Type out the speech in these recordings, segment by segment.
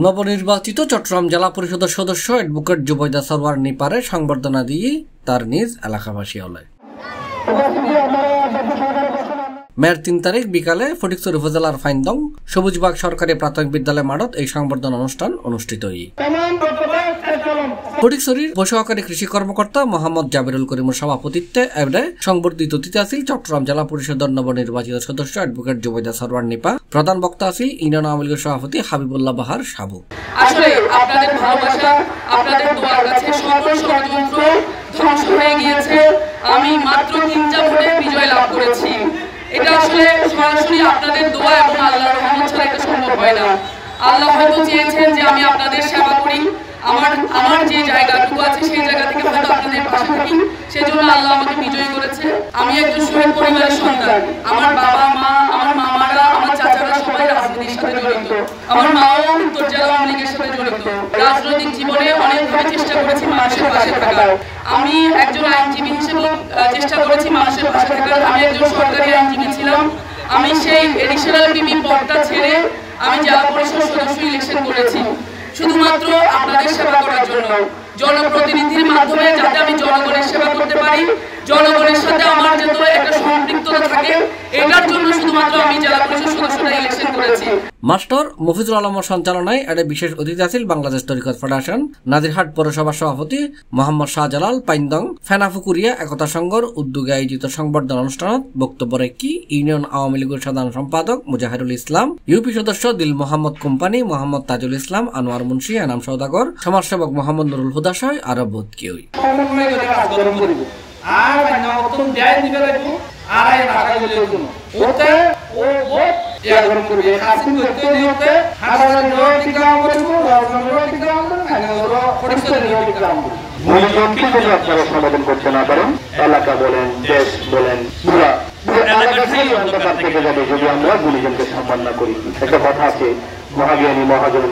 নবনির্বাচিত চট্টগ্রাম জেলা পরিষদের সদস্য অ্যাডভোকেট জুবাইদা সরওয়ার নিপারে সংবর্ধনা দিয়ে তার নিজ এলাকাবাসী হলে মেয়ের ৩ তারিখ বিকালে ফটিকছড়ি উপজেলার ফাইন্দং সবুজবাগ সরকারি প্রাথমিক বিদ্যালয় মাঠত এই সংবর্ধনা অনুষ্ঠান অনুষ্ঠিত হয়। ফটিকছড়ির উপসহকারী কৃষি কর্মকর্তা মোহাম্মদ জাবিরুল করিমের সভাপতিত্বে এবারে সংবর্ধিত অতিথি আছিল চট্টগ্রাম জেলা পরিষদের নবনির্বাচিত সদস্য অ্যাডভোকেট জুবাইদা সরওয়ার নিপা। প্রধান বক্তা আছিল ইউনিয়ন আওয়ামী লীগের সভাপতি হাবিবুল্লাহ বাহার সাবু। আসলে আপনাদের ভালোবাসা, আপনাদের দোয়ার কাছে সকল ষড়যন্ত্র ধ্বংস হয়ে গিয়েছে। আমি মাত্র 3টা ভোটে বিজয় লাভ করেছি। এটা আসলে সরাসরি আপনাদের দোয়া এবং আল্লাহর রহমত ছাড়া এটা সম্ভব হয় না। আল্লাহ হয়তো চেয়েছেন যে আমি আপনাদের সেবা করি, আমার যে জায়গাটুকু আছে সেই জায়গা থেকে হয়তো আপনাদের পাশে থাকি, সেজন্য আল্লাহ আমাকে বিজয়ী করেছে। আমি একজন শহীদ পরিবারের সন্তান। আমার বাবা মা, আমার মামারা, আমার চাচারা সবাই রাজনীতির সাথে জড়িত। আমার মাও উত্তর জেলা আওয়ামী লীগের সাথে জড়িত। রাজনৈতিক জীবনে অনেকভাবে চেষ্টা করেছি মানুষের পাশে থাকার। আমি একজন আইনজীবী হিসেবে চেষ্টা করেছি মানুষের পাশে থাকার। আমি একজন সরকারি আইনজীবী ছিলাম। আমি সেই এডিশনাল পিপি পদটা ছেড়ে আমি জেলা পরিষদ সদস্য ইলেকশন করেছি শুধুমাত্র আপনাদের সেবা করার জন্য, জনপ্রতিনিধির মাধ্যমে যাতে আমি জনগণের সেবা করতে পারি, জনগণের সাথে আমার যাতে একটা সম্পৃক্ততা থাকে, এটার জন্য শুধুমাত্র আমি জেলা পরিষদ সদস্যরা ইলেকশন করেছি। মাস্টার মফিজুল আলমের সঞ্চালনায় এর বিশেষ অতিথি আছিল বাংলাদেশ তরিকত ফেডারেশন নাজিরহাট পৌরসভার সভাপতি মোহাম্মদ শাহজালাল পাইন্দং ফেনাফুকুরিয়া একতা সংঘর উদ্যোগে আয়োজিত সংবর্ধনা অনুষ্ঠানত বক্তব্য রাখি ইউনিয়ন আওয়ামী লীগের সাধারণ সম্পাদক মুজাহিরুল ইসলাম, ইউপি সদস্য দিল মোহাম্মদ কোম্পানি, মোহাম্মদ তাজুল ইসলাম, আনোয়ার মুন্সি, এনাম সওদাগর, সমাজসেবক মোহাম্মদ নুরুল হুদাশয় আরো বোধ কেউই। সমাধান করতে না পারেন, এলাকা বলেন, দেশ বলেন, পুরা এলাকাটাই অন্ধকার থেকে যাবে যদি আমরা গুলিজনকে সম্মান না করি। একটা কথা আছে, মহাজ্ঞানী মহাজন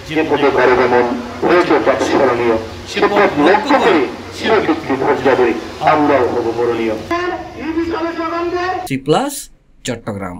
যে পথে ঘরে যেমন রয়েছে পথ স্মরণীয়, সে পথ লক্ষ্য করে চিরকীর্তি ভোট যাবে, আমরাও হব বরণীয়। প্লাস চট্টগ্রাম।